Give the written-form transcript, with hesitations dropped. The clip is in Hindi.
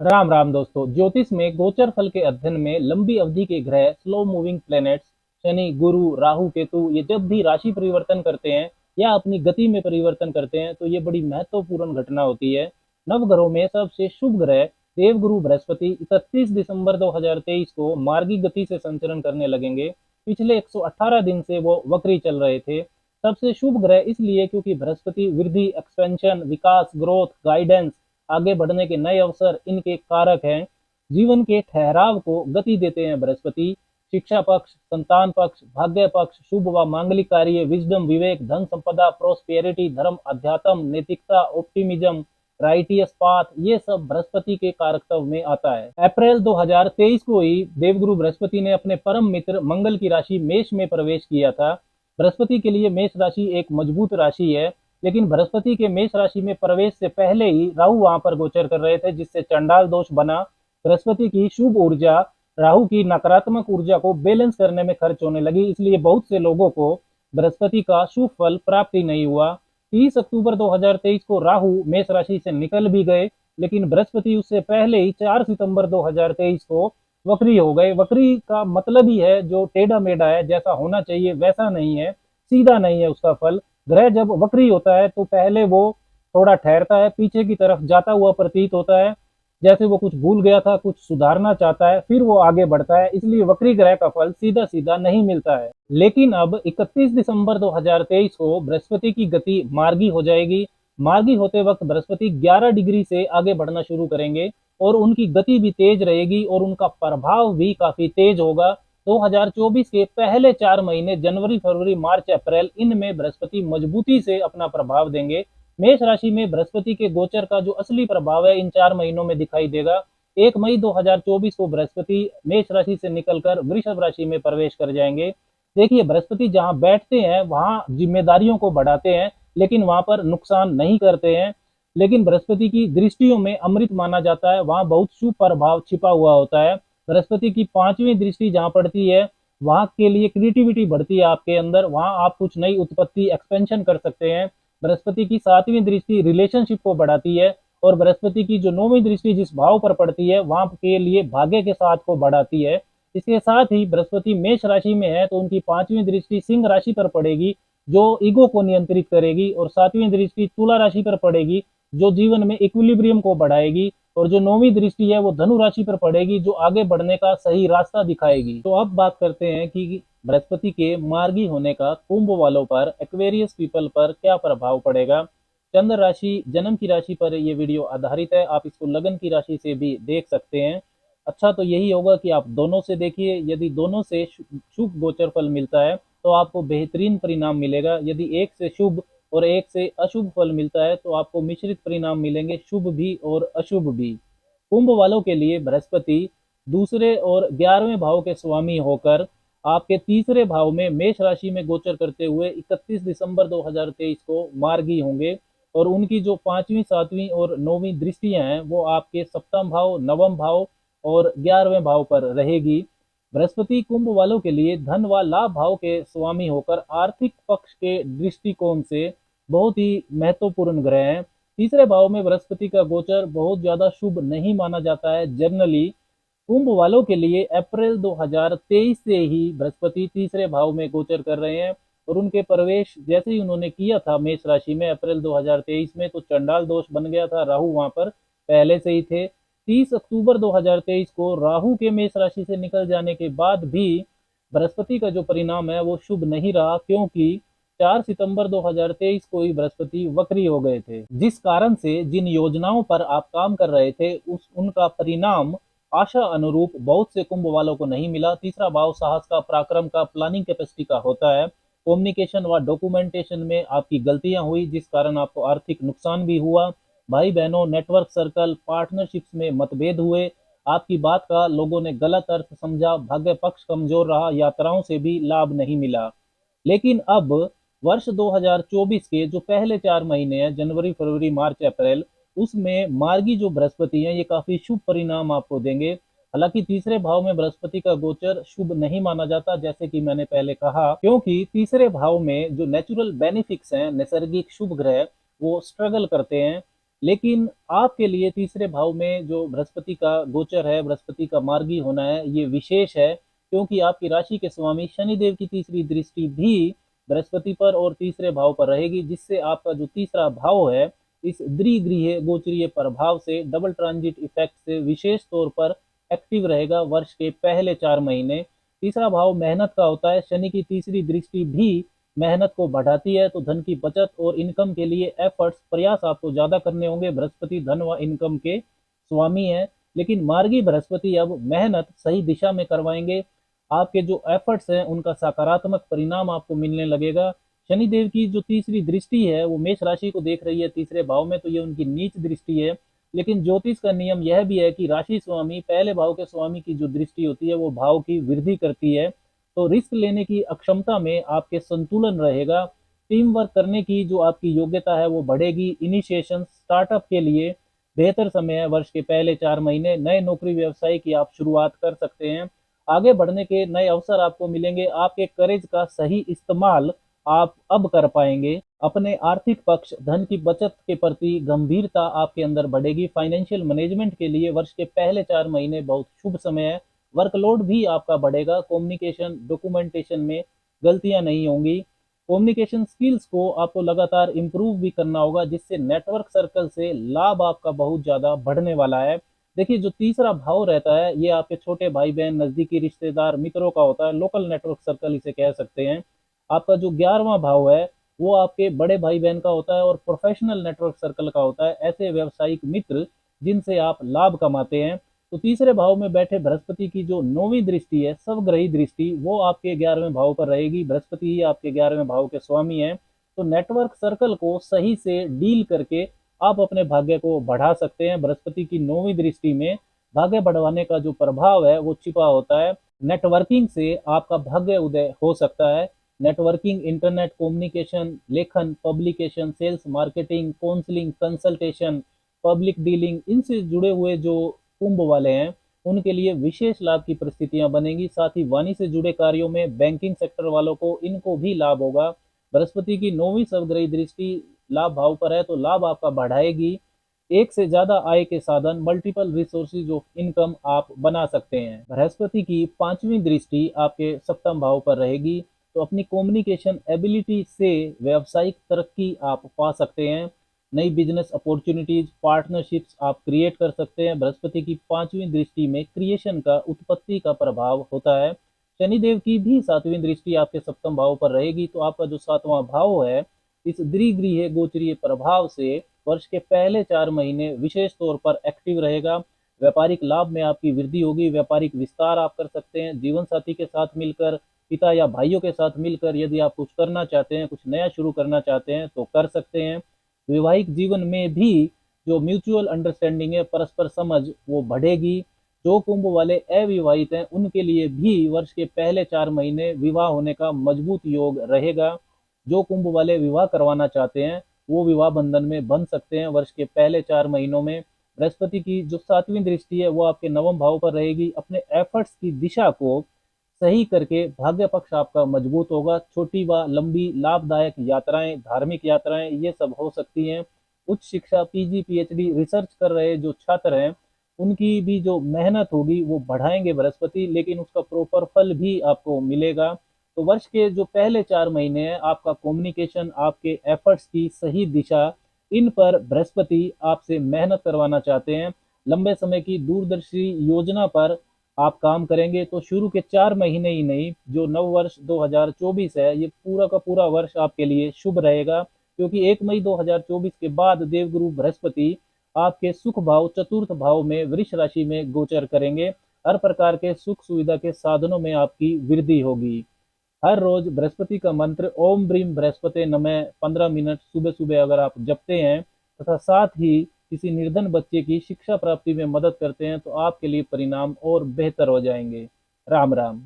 राम राम दोस्तों। ज्योतिष में गोचर फल के अध्ययन में लंबी अवधि के ग्रह, स्लो मूविंग प्लैनेट्स, शनि, गुरु, राहु, केतु, ये जब भी राशि परिवर्तन करते हैं या अपनी गति में परिवर्तन करते हैं तो ये बड़ी महत्वपूर्ण घटना होती है। नव ग्रहों में सबसे शुभ ग्रह देवगुरु बृहस्पति 31 दिसंबर 2023 को मार्गी गति से संचरण करने लगेंगे। पिछले 118 दिन से वो वक्री चल रहे थे। सबसे शुभ ग्रह इसलिए क्योंकि बृहस्पति वृद्धि, एक्सपेंशन, विकास, ग्रोथ, गाइडेंस, आगे बढ़ने के नए अवसर इनके कारक हैं। जीवन के ठहराव को गति देते हैं बृहस्पति। शिक्षा पक्ष, संतान पक्ष, भाग्य पक्ष, शुभ व मांगलिक कार्य, विजडम, विवेक, धन संपदा, प्रोस्पेरिटी, धर्म, अध्यात्म, नैतिकता, ऑप्टिमिज्म, राइटियस पाथ, ये सब बृहस्पति के कारकत्व में आता है। अप्रैल 2023 को ही देवगुरु बृहस्पति ने अपने परम मित्र मंगल की राशि मेष में प्रवेश किया था। बृहस्पति के लिए मेष राशि एक मजबूत राशि है, लेकिन बृहस्पति के मेष राशि में प्रवेश से पहले ही राहु वहां पर गोचर कर रहे थे, जिससे चंडाल दोष बना। बृहस्पति की शुभ ऊर्जा राहु की नकारात्मक ऊर्जा को बैलेंस करने में खर्च होने लगी, इसलिए बहुत से लोगों को बृहस्पति का शुभ फल प्राप्त ही नहीं हुआ। 30 अक्टूबर 2023 को राहु मेष राशि से निकल भी गए, लेकिन बृहस्पति उससे पहले ही 4 सितंबर 2023 को वक्री हो गए। वक्री का मतलब ही है जो टेढ़ा मेढ़ा है, जैसा होना चाहिए वैसा नहीं है, सीधा नहीं है उसका फल। ग्रह जब वक्री होता है तो पहले वो थोड़ा ठहरता है, पीछे की तरफ जाता हुआ प्रतीत होता है, जैसे वो कुछ भूल गया था, कुछ सुधारना चाहता है, फिर वो आगे बढ़ता है। इसलिए वक्री ग्रह का फल सीधा सीधा नहीं मिलता है। लेकिन अब 31 दिसंबर 2023 को बृहस्पति की गति मार्गी हो जाएगी। मार्गी होते वक्त बृहस्पति 11 डिग्री से आगे बढ़ना शुरू करेंगे और उनकी गति भी तेज रहेगी और उनका प्रभाव भी काफी तेज होगा। 2024 के पहले 4 महीने जनवरी, फरवरी, मार्च, अप्रैल, इनमें बृहस्पति मजबूती से अपना प्रभाव देंगे। मेष राशि में बृहस्पति के गोचर का जो असली प्रभाव है इन 4 महीनों में दिखाई देगा। 1 मई 2024 को बृहस्पति मेष राशि से निकलकर वृषभ राशि में प्रवेश कर जाएंगे। देखिए, बृहस्पति जहां बैठते हैं वहां जिम्मेदारियों को बढ़ाते हैं, लेकिन वहां पर नुकसान नहीं करते हैं। लेकिन बृहस्पति की दृष्टियों में अमृत माना जाता है, वहां बहुत शुभ प्रभाव छिपा हुआ होता है। बृहस्पति की 5वीं दृष्टि जहां पड़ती है वहां के लिए क्रिएटिविटी बढ़ती है आपके अंदर, वहां आप कुछ नई उत्पत्ति, एक्सपेंशन कर सकते हैं। बृहस्पति की 7वीं दृष्टि रिलेशनशिप को बढ़ाती है और बृहस्पति की जो 9वीं दृष्टि जिस भाव पर पड़ती है वहां के लिए भाग्य के साथ को बढ़ाती है। इसके साथ ही बृहस्पति मेष राशि में है तो उनकी 5वीं दृष्टि सिंह राशि पर पड़ेगी, जो ईगो को नियंत्रित करेगी, और 7वीं दृष्टि तुला राशि पर पड़ेगी, जो जीवन में इक्विलिब्रियम को बढ़ाएगी, और जो 9वीं दृष्टि है वो धनु राशि पर पड़ेगी, जो आगे बढ़ने का सही रास्ता दिखाएगी। तो अब बात करते हैं कि बृहस्पति के मार्गी होने का कुंभ वालों पर, एक्वेरियस पीपल पर क्या प्रभाव पड़ेगा। चंद्र राशि, जन्म की राशि पर यह वीडियो आधारित है, आप इसको लगन की राशि से भी देख सकते हैं। अच्छा तो यही होगा कि आप दोनों से देखिए, यदि दोनों से शुभ गोचर फल मिलता है तो आपको बेहतरीन परिणाम मिलेगा। यदि एक से शुभ और एक से अशुभ फल मिलता है तो आपको मिश्रित परिणाम मिलेंगे, शुभ भी और अशुभ भी। कुंभ वालों के लिए बृहस्पति दूसरे और 11वें भाव के स्वामी होकर आपके तीसरे भाव में मेष राशि में गोचर करते हुए 31 दिसंबर 2023 को मार्गी होंगे, और उनकी जो 5वीं, 7वीं और 9वीं दृष्टियां हैं वो आपके सप्तम भाव, नवम भाव और 11वें भाव पर रहेगी। बृहस्पति कुंभ वालों के लिए धन व लाभ भाव के स्वामी होकर आर्थिक पक्ष के दृष्टिकोण से बहुत ही महत्वपूर्ण ग्रह हैं। तीसरे भाव में बृहस्पति का गोचर बहुत ज्यादा शुभ नहीं माना जाता है जनरली। कुंभ वालों के लिए अप्रैल 2023 से ही बृहस्पति तीसरे भाव में गोचर कर रहे हैं, और उनके प्रवेश जैसे ही उन्होंने किया था मेष राशि में अप्रैल 2023 में, तो चंडाल दोष बन गया था, राहु वहां पर पहले से ही थे। 30 अक्टूबर 2023 को राहु के मेष राशि से निकल जाने के बाद भी बृहस्पति का जो परिणाम है वो शुभ नहीं रहा, क्योंकि 4 सितंबर 2023 को ही बृहस्पति वक्री हो गए थे, जिस कारण से जिन योजनाओं पर आप काम कर रहे थे उनका परिणाम आशा अनुरूप बहुत से कुंभ वालों को नहीं मिला। तीसरा भाव साहस का, पराक्रम का, प्लानिंग कैपेसिटी का होता है। कम्युनिकेशन व डॉक्यूमेंटेशन में आपकी गलतियां हुई, जिस कारण आपको आर्थिक नुकसान भी हुआ। भाई बहनों, नेटवर्क सर्कल, पार्टनरशिप्स में मतभेद हुए, आपकी बात का लोगों ने गलत अर्थ समझा, भाग्य पक्ष कमजोर रहा, यात्राओं से भी लाभ नहीं मिला। लेकिन अब वर्ष 2024 के जो पहले 4 महीने हैं, जनवरी, फरवरी, मार्च, अप्रैल, उसमें मार्गी जो बृहस्पति हैं ये काफी शुभ परिणाम आपको देंगे। हालांकि तीसरे भाव में बृहस्पति का गोचर शुभ नहीं माना जाता, जैसे कि मैंने पहले कहा, क्योंकि तीसरे भाव में जो नेचुरल बेनिफिक्स हैं, नैसर्गिक शुभ ग्रह, वो स्ट्रगल करते हैं। लेकिन आपके लिए तीसरे भाव में जो बृहस्पति का गोचर है, बृहस्पति का मार्गी होना है, ये विशेष है, क्योंकि आपकी राशि के स्वामी शनिदेव की तीसरी दृष्टि भी बृहस्पति पर और तीसरे भाव पर रहेगी, जिससे आपका जो तीसरा भाव है इस द्विगृह गोचरीय प्रभाव से, डबल ट्रांजिट इफेक्ट से विशेष तौर पर एक्टिव रहेगा वर्ष के पहले 4 महीने। तीसरा भाव मेहनत का होता है, शनि की तीसरी दृष्टि भी मेहनत को बढ़ाती है, तो धन की बचत और इनकम के लिए एफर्ट्स, प्रयास आपको ज्यादा करने होंगे। बृहस्पति धन व इनकम के स्वामी है, लेकिन मार्गी बृहस्पति अब मेहनत सही दिशा में करवाएंगे। आपके जो एफर्ट्स हैं उनका सकारात्मक परिणाम आपको मिलने लगेगा। शनिदेव की जो तीसरी दृष्टि है वो मेष राशि को देख रही है तीसरे भाव में, तो ये उनकी नीच दृष्टि है। लेकिन ज्योतिष का नियम यह भी है कि राशि स्वामी पहले भाव के स्वामी की जो दृष्टि होती है वो भाव की वृद्धि करती है, तो रिस्क लेने की अक्षमता में आपके संतुलन रहेगा। टीम वर्क करने की जो आपकी योग्यता है वो बढ़ेगी। इनिशिएशन स्टार्टअप के लिए बेहतर समय है, वर्ष के पहले 4 महीने। नए नौकरी व्यवसाय की आप शुरुआत कर सकते हैं, आगे बढ़ने के नए अवसर आपको मिलेंगे। आपके करेज का सही इस्तेमाल आप अब कर पाएंगे। अपने आर्थिक पक्ष, धन की बचत के प्रति गंभीरता आपके अंदर बढ़ेगी। फाइनेंशियल मैनेजमेंट के लिए वर्ष के पहले 4 महीने बहुत शुभ समय है। वर्कलोड भी आपका बढ़ेगा। कम्युनिकेशन, डॉक्यूमेंटेशन में गलतियां नहीं होंगी। कम्युनिकेशन स्किल्स को आपको लगातार इंप्रूव भी करना होगा, जिससे नेटवर्क सर्कल से लाभ आपका बहुत ज्यादा बढ़ने वाला है। देखिए, जो तीसरा भाव रहता है ये आपके छोटे भाई बहन, नजदीकी रिश्तेदार, मित्रों का होता है। लोकल नेटवर्क सर्कल इसे कह सकते हैं। आपका जो 11वां भाव है वो आपके बड़े भाई बहन का होता है और प्रोफेशनल नेटवर्क सर्कल का होता है, ऐसे व्यावसायिक मित्र जिनसे आप लाभ कमाते हैं। तो तीसरे भाव में बैठे बृहस्पति की जो 9वीं दृष्टि है, स्वग्रही दृष्टि, वो आपके 11वें भाव पर रहेगी। बृहस्पति ही आपके 11वें भाव के स्वामी है, तो नेटवर्क सर्कल को सही से डील करके आप अपने भाग्य को बढ़ा सकते हैं। बृहस्पति की 9वीं दृष्टि में भाग्य बढ़वाने का जो प्रभाव है वो छिपा होता है। नेटवर्किंग से आपका भाग्य उदय हो सकता है। नेटवर्किंग, इंटरनेट कम्युनिकेशन, लेखन, publication, sales, marketing, counselling, consultation, public dealing, इनसे जुड़े हुए जो कुंभ वाले हैं उनके लिए विशेष लाभ की परिस्थितियां बनेगी। साथ ही वाणी से जुड़े कार्यों में, बैंकिंग सेक्टर वालों को, इनको भी लाभ होगा। बृहस्पति की 9वीं स्वग्रही दृष्टि लाभ भाव पर है, तो लाभ आपका बढ़ाएगी। एक से ज्यादा आय के साधन, मल्टीपल रिसोर्सेज ऑफ इनकम आप बना सकते हैं। बृहस्पति की 5वीं दृष्टि आपके सप्तम भाव पर रहेगी, तो अपनी कम्युनिकेशन एबिलिटी से व्यावसायिक तरक्की आप पा सकते हैं। नई बिजनेस अपॉर्चुनिटीज, पार्टनरशिप्स आप क्रिएट कर सकते हैं। बृहस्पति की 5वीं दृष्टि में क्रिएशन का, उत्पत्ति का प्रभाव होता है। शनिदेव की भी 7वीं दृष्टि आपके सप्तम भाव पर रहेगी, तो आपका जो 7वां भाव है इस द्विगृह गोचरीय प्रभाव से वर्ष के पहले 4 महीने विशेष तौर पर एक्टिव रहेगा। व्यापारिक लाभ में आपकी वृद्धि होगी। व्यापारिक विस्तार आप कर सकते हैं। जीवन साथी के साथ मिलकर, पिता या भाइयों के साथ मिलकर यदि आप कुछ करना चाहते हैं, कुछ नया शुरू करना चाहते हैं तो कर सकते हैं। वैवाहिक जीवन में भी जो म्यूचुअल अंडरस्टैंडिंग है, परस्पर समझ, वो बढ़ेगी। जो कुंभ वाले अविवाहित हैं उनके लिए भी वर्ष के पहले 4 महीने विवाह होने का मजबूत योग रहेगा। जो कुंभ वाले विवाह करवाना चाहते हैं वो विवाह बंधन में बन सकते हैं वर्ष के पहले 4 महीनों में। बृहस्पति की जो 7वीं दृष्टि है वो आपके 9वें भाव पर रहेगी। अपने एफर्ट्स की दिशा को सही करके भाग्य पक्ष आपका मजबूत होगा। छोटी व लंबी लाभदायक यात्राएं, धार्मिक यात्राएं, ये सब हो सकती हैं। उच्च शिक्षा, पीजी, पीएचडी, रिसर्च कर रहे जो छात्र हैं उनकी भी जो मेहनत होगी वो बढ़ाएंगे बृहस्पति, लेकिन उसका प्रॉपर फल भी आपको मिलेगा। तो वर्ष के जो पहले 4 महीने हैं आपका कम्युनिकेशन, आपके एफर्ट्स की सही दिशा, इन पर बृहस्पति आपसे मेहनत करवाना चाहते हैं। लंबे समय की दूरदर्शी योजना पर आप काम करेंगे, तो शुरू के 4 महीने ही नहीं, जो नव वर्ष 2024 है ये पूरा का पूरा वर्ष आपके लिए शुभ रहेगा, क्योंकि 1 मई 2024 के बाद देवगुरु बृहस्पति आपके सुख भाव, चतुर्थ भाव में, वृष राशि में गोचर करेंगे। हर प्रकार के सुख सुविधा के साधनों में आपकी वृद्धि होगी। हर रोज बृहस्पति का मंत्र ओम ब्रीम बृहस्पति नमः 15 मिनट सुबह सुबह अगर आप जपते हैं तथा साथ ही किसी निर्धन बच्चे की शिक्षा प्राप्ति में मदद करते हैं तो आपके लिए परिणाम और बेहतर हो जाएंगे। राम राम।